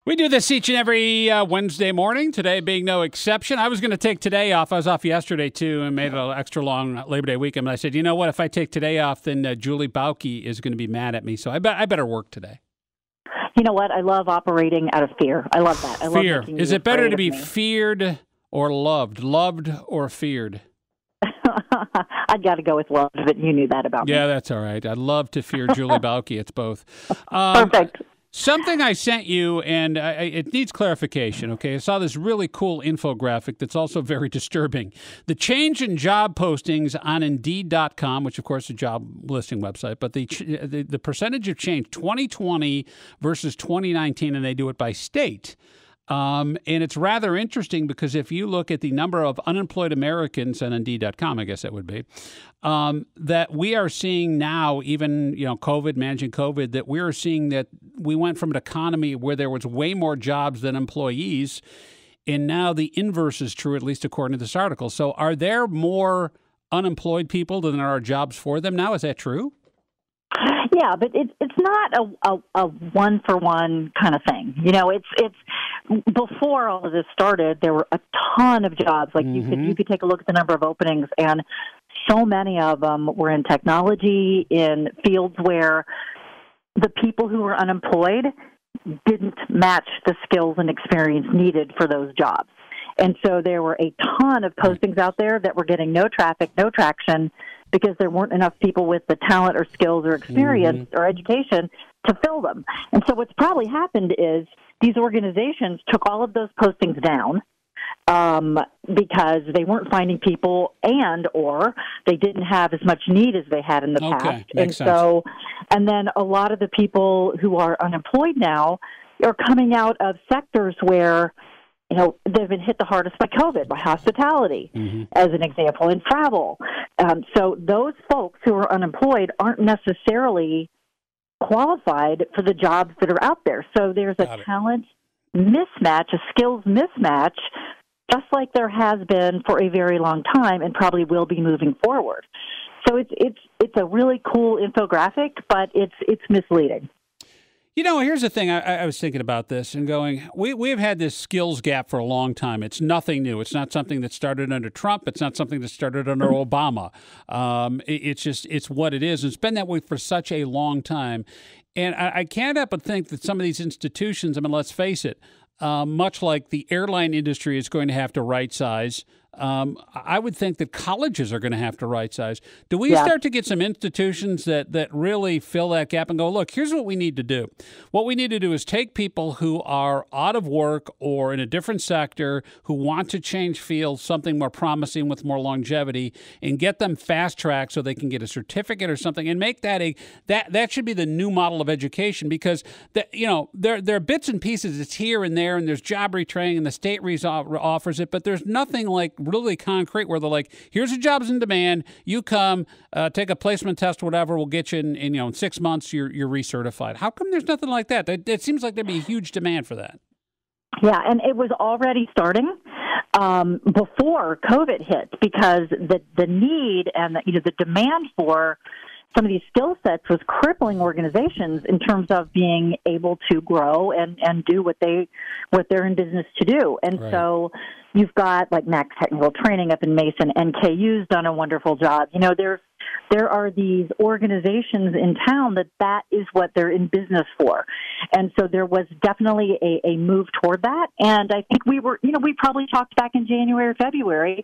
We do this each and every Wednesday morning, today being no exception. I was going to take today off. I was off yesterday, too, and made it an extra long Labor Day weekend. But I said, you know what? If I take today off, then Julie Bauke is going to be mad at me. So I better work today. You know what? I love operating out of fear. I love that. I love fear. making Is you it better to afraid be of me. feared or loved? Loved or feared? I'd got to go with love, but you knew that about me. Yeah, that's all right. I'd love to fear Julie Bauke. It's both. Perfect. Something I sent you, and it needs clarification, okay? I saw this really cool infographic that's also very disturbing. The change in job postings on Indeed.com, which, of course, is a job listing website, but the percentage of change, 2020 versus 2019, and they do it by state. And it's rather interesting because if you look at the number of unemployed Americans on Indeed.com, I guess that would be, that we are seeing now, even, managing COVID, that we are seeing that we went from an economy where there was way more jobs than employees, and now the inverse is true, at least according to this article. So are there more unemployed people than there are jobs for them now? Is that true? Yeah, but it's not a one-for-one kind of thing. It's before all of this started, there were a ton of jobs. Like you could take a look at the number of openings, and so many of them were in technology, in fields where the people who were unemployed didn't match the skills and experience needed for those jobs. And so there were a ton of postings out there that were getting no traffic, no traction, because there weren't enough people with the talent or skills or experience or education to fill them. And so what's probably happened is these organizations took all of those postings down because they weren't finding people or they didn't have as much need as they had in the past. Makes sense. And then a lot of the people who are unemployed now are coming out of sectors where they've been hit the hardest by COVID, by hospitality, as an example, and travel. So those folks who are unemployed aren't necessarily qualified for the jobs that are out there. So there's a talent mismatch, a skills mismatch, just like there has been for a very long time and probably will be moving forward. So it's a really cool infographic, but it's misleading. Here's the thing. I was thinking about this and going, we've had this skills gap for a long time. It's nothing new. It's not something that started under Trump. It's not something that started under Obama. It's what it is. It's been that way for such a long time. And I can't help but think that some of these institutions, let's face it, much like the airline industry is going to have to right size, I would think that colleges are going to have to right size. Do we start to get some institutions that really fill that gap and go, look, here's what we need to do. What we need to do is take people who are out of work or in a different sector who want to change fields, something more promising with more longevity, and get them fast tracked so they can get a certificate or something, and make that that should be the new model of education, because there are bits and pieces. It's here and there, and there's job retraining, and the state offers it, but there's nothing like really concrete where they're like, here's the jobs in demand, you come, take a placement test or whatever, we'll get you in 6 months, you're recertified. How come there's nothing like that? It seems like there'd be a huge demand for that. Yeah, and it was already starting before COVID hit, because the need and the demand for some of these skill sets was crippling organizations in terms of being able to grow and do what they're in business to do. And so you've got like Max Technical Training up in Mason, NKU's done a wonderful job. There are these organizations in town that is what they're in business for. And so there was definitely a move toward that. And I think we probably talked back in January or February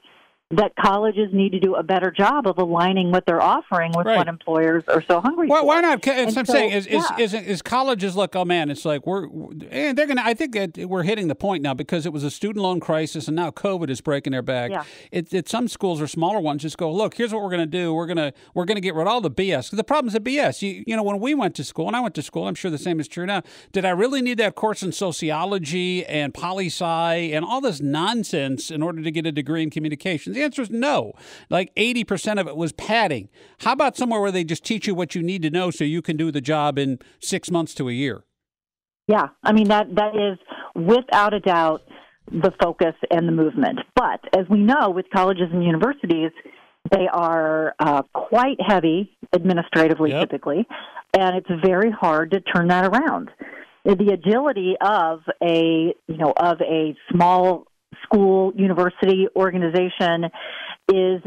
that colleges need to do a better job of aligning what they're offering with what employers are so hungry for. Why not? I'm saying is colleges look, oh man, it's like I think that we're hitting the point now, because it was a student loan crisis and now COVID is breaking their back. Yeah. Some schools or smaller ones just go, look, here's what we're going to do. We're going to get rid of all the BS. The problem is the BS. When we went to school, and I went to school, I'm sure the same is true now. Did I really need that course in sociology and poli-sci and all this nonsense in order to get a degree in communications? The answer is no. Like 80% of it was padding. How about somewhere where they just teach you what you need to know so you can do the job in 6 months to a year? Yeah, that is without a doubt the focus and the movement. But as we know, with colleges and universities, they are quite heavy administratively, typically, and it's very hard to turn that around. the agility of a small school, university, organization is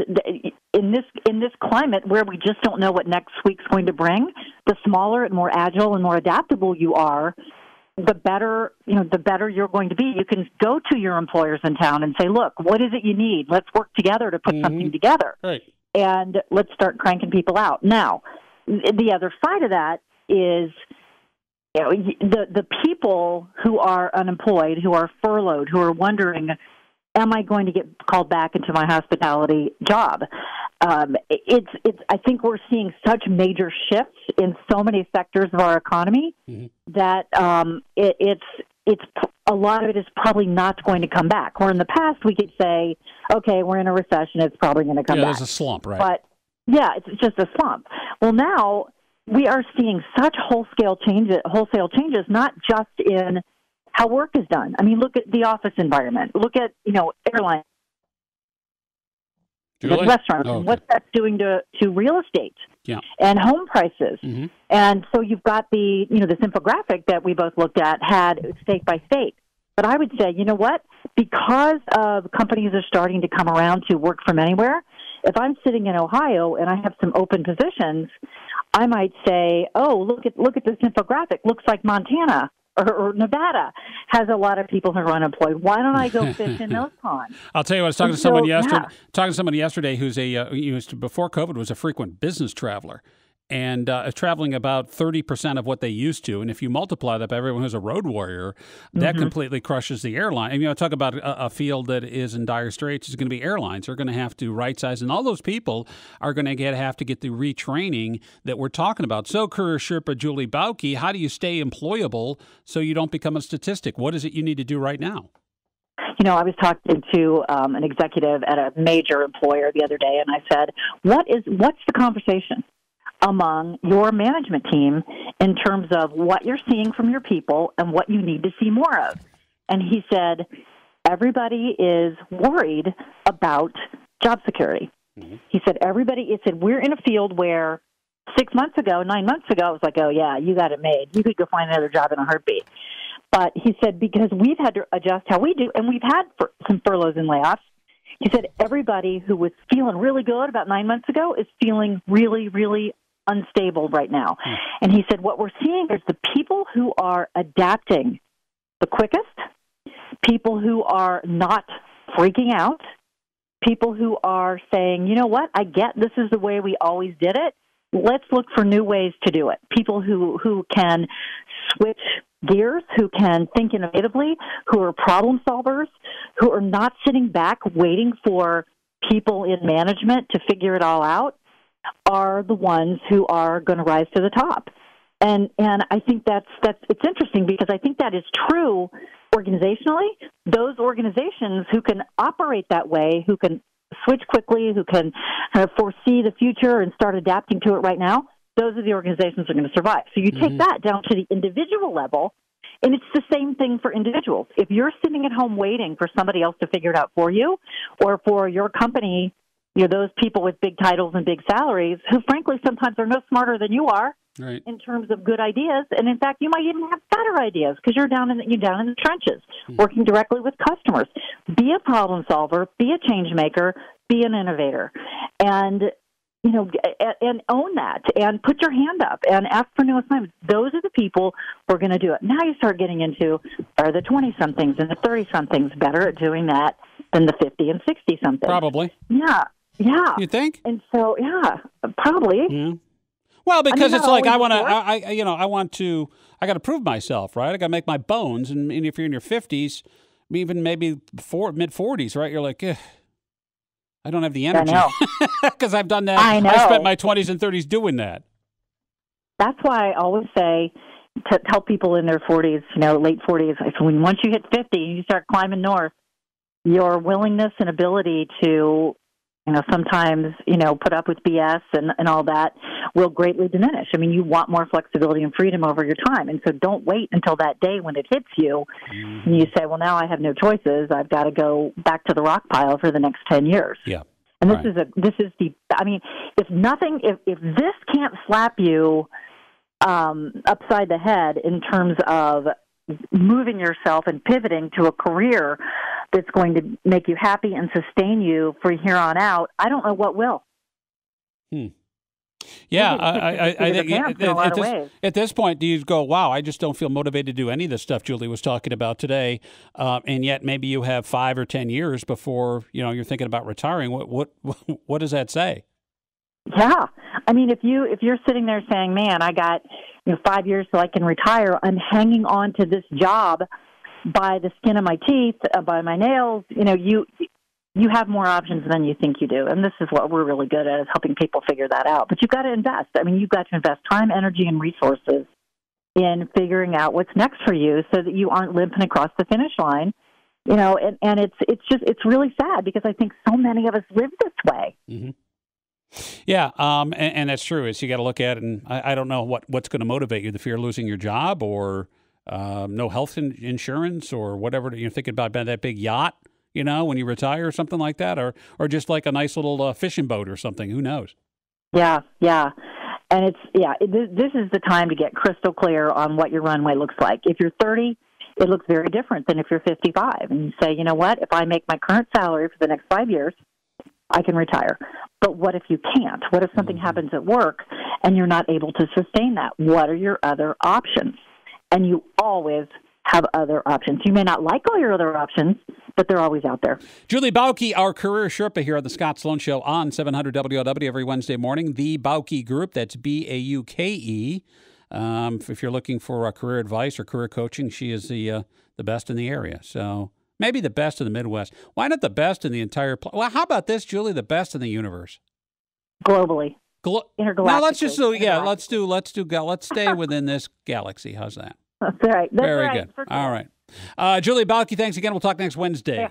in this climate where we just don't know what next week's going to bring. The smaller and more agile and more adaptable you are, the better you're going to be. You can go to your employers in town and say, look, what is it you need? Let's work together to put something together. Right. And let's start cranking people out. Now, the other side of that is, the people who are unemployed, who are furloughed, who are wondering, am I going to get called back into my hospitality job? I think we're seeing such major shifts in so many sectors of our economy that it's a lot of it is probably not going to come back. Where in the past we could say, okay, we're in a recession, it's probably going to come back. There's a slump, right? But yeah, it's just a slump. Well, now we are seeing such wholesale changes, not just in how work is done. I mean, look at the office environment. Look at, airlines, restaurants, and what that's doing to real estate and home prices. And so you've got this infographic that we both looked at had state by state. But I would say, you know what? Because of companies are starting to come around to work from anywhere, if I'm sitting in Ohio and I have some open positions, I might say, oh, look at this infographic. Looks like Montana or Nevada has a lot of people who are unemployed. Why don't I go fish in those ponds? I'll tell you what, I was talking to someone yesterday who's before COVID was a frequent business traveler. And traveling about 30% of what they used to. And if you multiply that by everyone who's a road warrior, that completely crushes the airline. And, talk about a field that is in dire straits is going to be airlines. They're going to have to right-size. And all those people are going to have to get the retraining that we're talking about. So, Career Sherpa Julie Bauke, how do you stay employable so you don't become a statistic? What is it you need to do right now? I was talking to an executive at a major employer the other day, and I said, what's the conversation among your management team in terms of what you're seeing from your people and what you need to see more of? And he said, everybody is worried about job security. He said, we're in a field where 9 months ago, I was like, oh, yeah, you got it made. You could go find another job in a heartbeat. But he said, because we've had to adjust how we do, and we've had some furloughs and layoffs, he said, everybody who was feeling really good about 9 months ago is feeling really, really unstable right now. And he said, what we're seeing is the people who are adapting the quickest, people who are not freaking out, people who are saying, you know what, I get this is the way we always did it. Let's look for new ways to do it. People who can switch gears, who can think innovatively, who are problem solvers, who are not sitting back waiting for people in management to figure it all out, are the ones who are going to rise to the top. And I think that's it's interesting because I think that is true organizationally. Those organizations who can operate that way, who can switch quickly, who can foresee the future and start adapting to it right now, those are the organizations that are going to survive. So you take that down to the individual level, and it's the same thing for individuals. If you're sitting at home waiting for somebody else to figure it out for you, or for your company, those people with big titles and big salaries who, frankly, sometimes are no smarter than you are in terms of good ideas. And, in fact, you might even have better ideas because you're down in the trenches working directly with customers. Be a problem solver. Be a change maker. Be an innovator. And, and own that and put your hand up and ask for new assignments. Those are the people who are going to do it. Now you start getting into, are the 20-somethings and the 30-somethings better at doing that than the 50 and 60-somethings? Probably. Yeah. Yeah. You think? And so, probably. Yeah. Well, because it's like I got to prove myself, right? I got to make my bones. And if you're in your 50s, even maybe mid-40s, right? You're like, I don't have the energy because I've done that. I know. I spent my 20s and 30s doing that. That's why I always say to tell people in their 40s, late 40s, once you hit 50, you start climbing north, your willingness and ability to sometimes, put up with BS and all that will greatly diminish. I mean, you want more flexibility and freedom over your time. And so don't wait until that day when it hits you and you say, well, now I have no choices. I've got to go back to the rock pile for the next 10 years. Yeah. And if this can't slap you upside the head in terms of moving yourself and pivoting to a career that's going to make you happy and sustain you for here on out, I don't know what will. Yeah, I think at this point, do you go, wow, I just don't feel motivated to do any of the stuff Julie was talking about today, and yet maybe you have 5 or 10 years before you're thinking about retiring. What does that say? Yeah, I mean, if you're sitting there saying, "Man, I got 5 years till I can retire," I'm hanging on to this job by the skin of my teeth, by my nails. You have more options than you think you do. And this is what we're really good at, is helping people figure that out. But you've got to invest. I mean, you've got to invest time, energy, and resources in figuring out what's next for you so that you aren't limping across the finish line. And it's really sad because I think so many of us live this way. Mm-hmm. Yeah, and that's true. Is you got to look at it, and I don't know what's going to motivate you, the fear of losing your job or no health insurance or whatever. You're thinking about that big yacht, when you retire or something like that, or just like a nice little fishing boat or something. Who knows? Yeah. And this is the time to get crystal clear on what your runway looks like. If you're 30, it looks very different than if you're 55. And you say, you know what, if I make my current salary for the next 5 years, I can retire. But what if you can't? What if something happens at work and you're not able to sustain that? What are your other options? And you always have other options. You may not like all your other options, but they're always out there. Julie Bauke, our career Sherpa here on the Scott Sloan Show on 700 WLW every Wednesday morning. The Bauke Group, that's Bauke. If you're looking for career advice or career coaching, she is the best in the area. So maybe the best in the Midwest. Why not the best in the entire well, how about this, Julie? The best in the universe. Globally. Now let's just let's stay within this galaxy. How's that? That's right. That's Very right. good. All right. Julie Bauke, thanks again. We'll talk next Wednesday. Yeah.